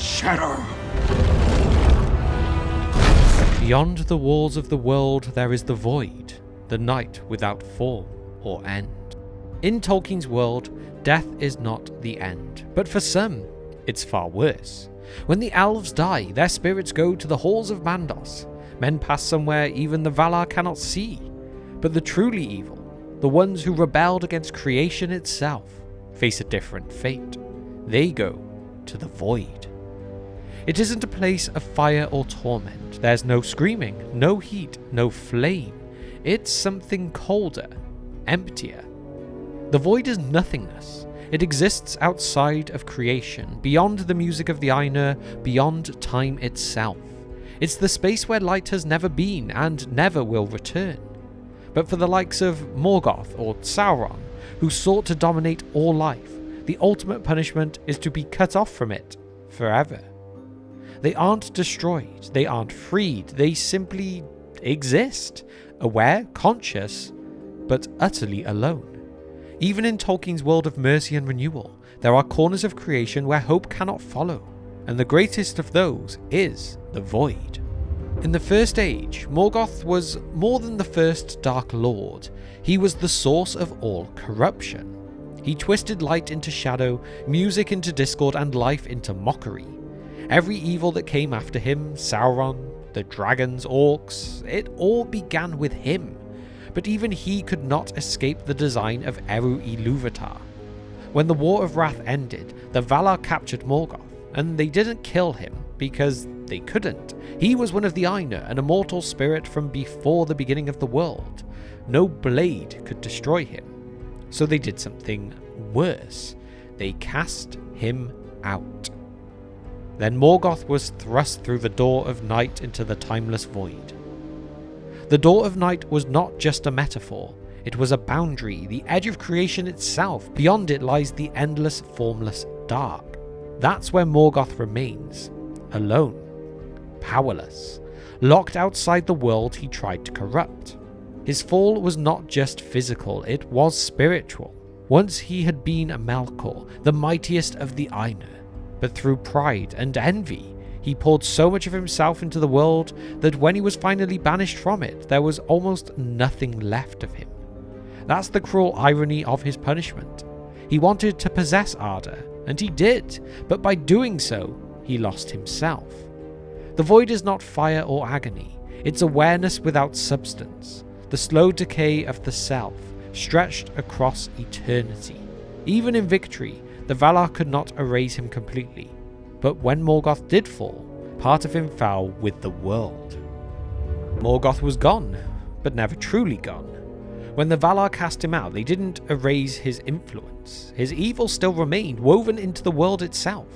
shadow. Beyond the walls of the world there is the void, the night without form or end. In Tolkien's world, death is not the end, but for some, it's far worse. When the elves die, their spirits go to the Halls of Mandos. Men pass somewhere even the Valar cannot see. But the truly evil, the ones who rebelled against creation itself, face a different fate. They go to the void. It isn't a place of fire or torment. There's no screaming, no heat, no flame. It's something colder, emptier. The void is nothingness. It exists outside of creation, beyond the music of the Ainur, beyond time itself. It's the space where light has never been and never will return. But for the likes of Morgoth or Sauron, who sought to dominate all life, the ultimate punishment is to be cut off from it forever. They aren't destroyed, they aren't freed, they simply exist, aware, conscious, but utterly alone. Even in Tolkien's world of mercy and renewal, there are corners of creation where hope cannot follow, and the greatest of those is the void. In the First Age, Morgoth was more than the first Dark Lord. He was the source of all corruption. He twisted light into shadow, music into discord, and life into mockery. Every evil that came after him, Sauron, the dragons, orcs, it all began with him. But even he could not escape the design of Eru Ilúvatar. When the War of Wrath ended, the Valar captured Morgoth, and they didn't kill him because they couldn't. He was one of the Ainur, an immortal spirit from before the beginning of the world. No blade could destroy him. So they did something worse. They cast him out. Then Morgoth was thrust through the door of night into the timeless void. The door of night was not just a metaphor. It was a boundary, the edge of creation itself. Beyond it lies the endless, formless dark. That's where Morgoth remains, alone, powerless, locked outside the world he tried to corrupt. His fall was not just physical, it was spiritual. Once he had been a Melkor, the mightiest of the Ainur, but through pride and envy, he poured so much of himself into the world that when he was finally banished from it, there was almost nothing left of him. That's the cruel irony of his punishment. He wanted to possess Arda, and he did, but by doing so, he lost himself. The void is not fire or agony, it's awareness without substance, the slow decay of the self, stretched across eternity. Even in victory, the Valar could not erase him completely, but when Morgoth did fall, part of him fell with the world. Morgoth was gone, but never truly gone. When the Valar cast him out, they didn't erase his influence. His evil still remained, woven into the world itself.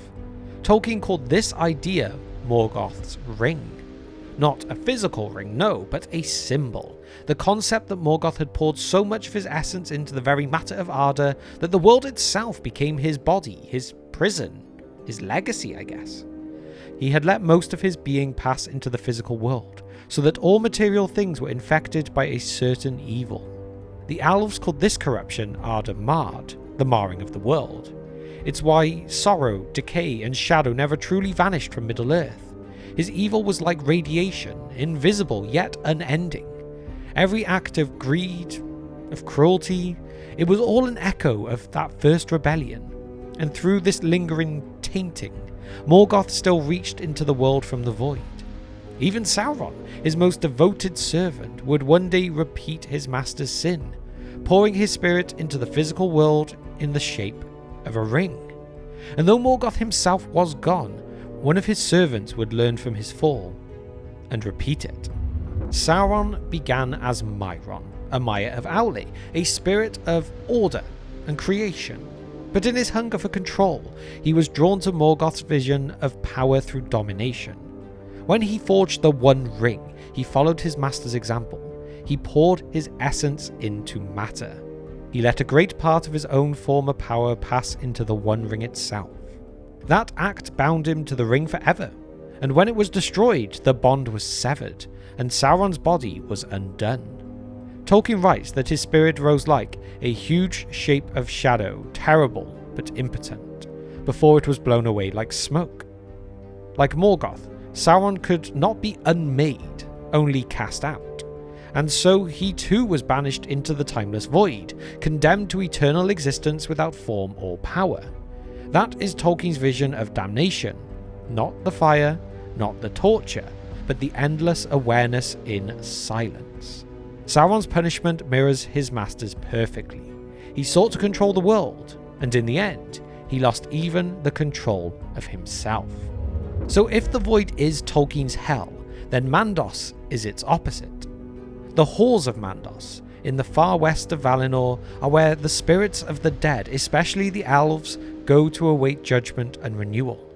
Tolkien called this idea Morgoth's ring. Not a physical ring, no, but a symbol. The concept that Morgoth had poured so much of his essence into the very matter of Arda that the world itself became his body, his prison, his legacy, I guess. He had let most of his being pass into the physical world, so that all material things were infected by a certain evil. The elves called this corruption Arda Mard, the marring of the world. It's why sorrow, decay, and shadow never truly vanished from Middle-earth. His evil was like radiation, invisible yet unending. Every act of greed, of cruelty, it was all an echo of that first rebellion. And through this lingering tainting, Morgoth still reached into the world from the void. Even Sauron, his most devoted servant, would one day repeat his master's sin, pouring his spirit into the physical world in the shape of a ring. And though Morgoth himself was gone, one of his servants would learn from his fall and repeat it. Sauron began as Myron, a Maya of Aule, a spirit of order and creation. But in his hunger for control, he was drawn to Morgoth's vision of power through domination. When he forged the One Ring, he followed his master's example. He poured his essence into matter. He let a great part of his own former power pass into the One Ring itself. That act bound him to the ring forever, and when it was destroyed, the bond was severed, and Sauron's body was undone. Tolkien writes that his spirit rose like a huge shape of shadow, terrible but impotent, before it was blown away like smoke. Like Morgoth, Sauron could not be unmade, only cast out. And so he too was banished into the timeless void, condemned to eternal existence without form or power. That is Tolkien's vision of damnation. Not the fire, not the torture, but the endless awareness in silence. Sauron's punishment mirrors his master's perfectly. He sought to control the world, and in the end, he lost even the control of himself. So if the void is Tolkien's hell, then Mandos is its opposite. The Halls of Mandos, in the far west of Valinor, are where the spirits of the dead, especially the elves, go to await judgment and renewal.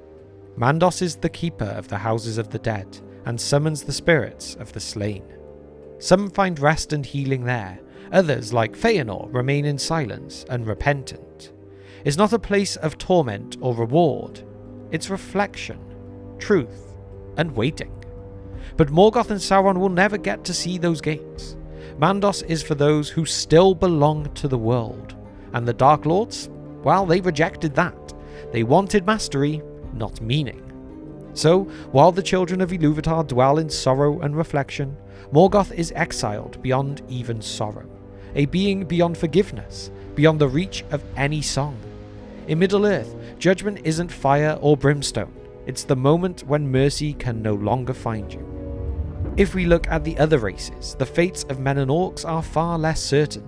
Mandos is the keeper of the houses of the dead, and summons the spirits of the slain. Some find rest and healing there, others, like Feanor, remain in silence, unrepentant. It's not a place of torment or reward, it's reflection, truth, and waiting. But Morgoth and Sauron will never get to see those gates. Mandos is for those who still belong to the world, and the Dark Lords, well, they rejected that. They wanted mastery, not meaning. So, while the children of Iluvatar dwell in sorrow and reflection, Morgoth is exiled beyond even sorrow, a being beyond forgiveness, beyond the reach of any song. In Middle-earth, judgment isn't fire or brimstone, it's the moment when mercy can no longer find you. If we look at the other races, the fates of men and orcs are far less certain.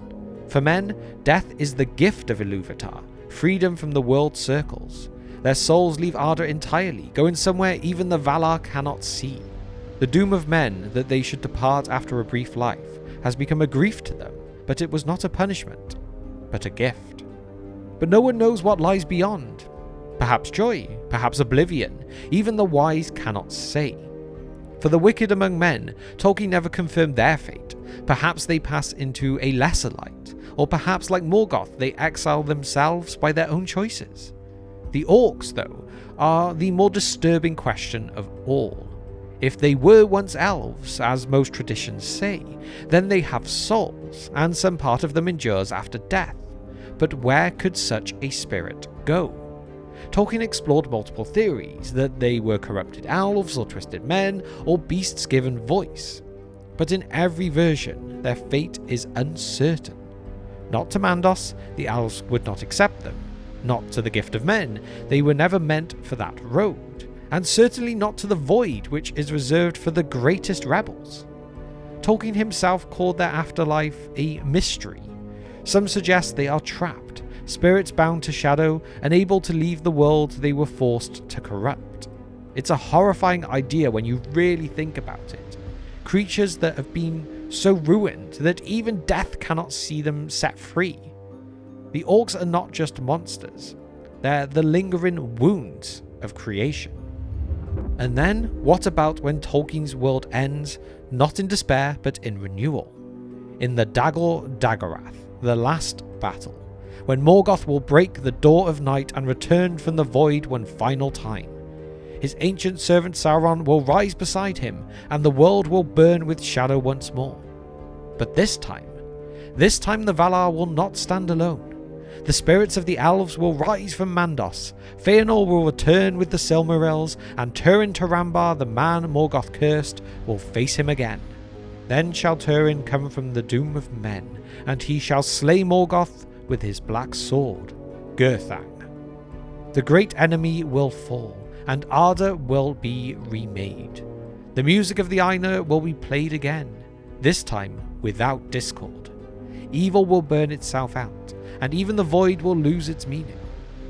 For men, death is the gift of Iluvatar, freedom from the world's circles. Their souls leave Arda entirely, going somewhere even the Valar cannot see. The doom of men, that they should depart after a brief life, has become a grief to them, but it was not a punishment, but a gift. But no one knows what lies beyond. Perhaps joy, perhaps oblivion, even the wise cannot say. For the wicked among men, Tolkien never confirmed their fate. Perhaps they pass into a lesser light, or perhaps like Morgoth, they exile themselves by their own choices. The orcs, though, are the more disturbing question of all. If they were once elves, as most traditions say, then they have souls, and some part of them endures after death. But where could such a spirit go? Tolkien explored multiple theories, that they were corrupted elves or twisted men, or beasts given voice. But in every version, their fate is uncertain. Not to Mandos, the elves would not accept them. Not to the gift of men, they were never meant for that road. And certainly not to the void, which is reserved for the greatest rebels. Tolkien himself called their afterlife a mystery. Some suggest they are trapped, spirits bound to shadow, unable to leave the world they were forced to corrupt. It's a horrifying idea when you really think about it. Creatures that have been so ruined that even death cannot see them set free. The orcs are not just monsters, they're the lingering wounds of creation. And then, what about when Tolkien's world ends, not in despair, but in renewal? In the Dagorath, the last battle, when Morgoth will break the door of night and return from the void one final time. His ancient servant Sauron will rise beside him, and the world will burn with shadow once more. But this time the Valar will not stand alone. The spirits of the elves will rise from Mandos, Feanor will return with the Silmarils, and Turin Turambar, the man Morgoth cursed, will face him again. Then shall Turin come from the doom of men, and he shall slay Morgoth with his black sword, Gurthang. The great enemy will fall, and Arda will be remade. The music of the Aina will be played again, this time without discord. Evil will burn itself out, and even the void will lose its meaning.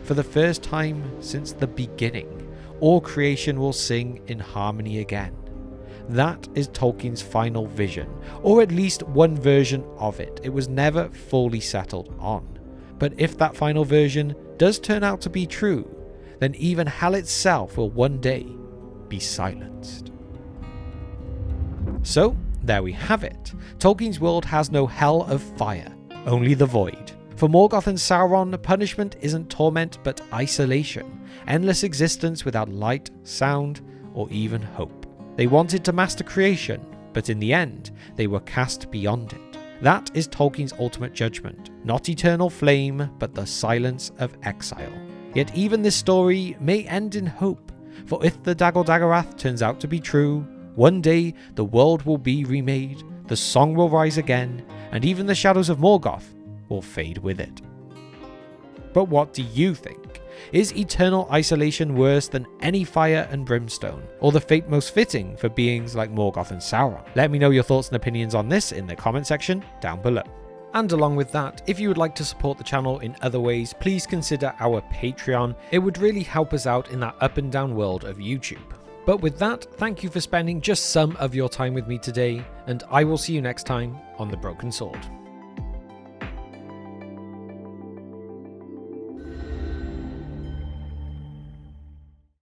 For the first time since the beginning, all creation will sing in harmony again. That is Tolkien's final vision, or at least one version of it. It was never fully settled on. But if that final version does turn out to be true, then even hell itself will one day be silenced. So, there we have it. Tolkien's world has no hell of fire, only the void. For Morgoth and Sauron, punishment isn't torment but isolation, endless existence without light, sound, or even hope. They wanted to master creation, but in the end, they were cast beyond it. That is Tolkien's ultimate judgment, not eternal flame, but the silence of exile. Yet even this story may end in hope, For if the Dagorath turns out to be true, one day the world will be remade, the song will rise again, and even the shadows of Morgoth will fade with it. But what do you think? Is eternal isolation worse than any fire and brimstone, or the fate most fitting for beings like Morgoth and Sauron? Let me know your thoughts and opinions on this in the comment section down below. And along with that, if you would like to support the channel in other ways, please consider our Patreon. It would really help us out in that up and down world of YouTube. But with that, thank you for spending just some of your time with me today, and I will see you next time on The Broken Sword.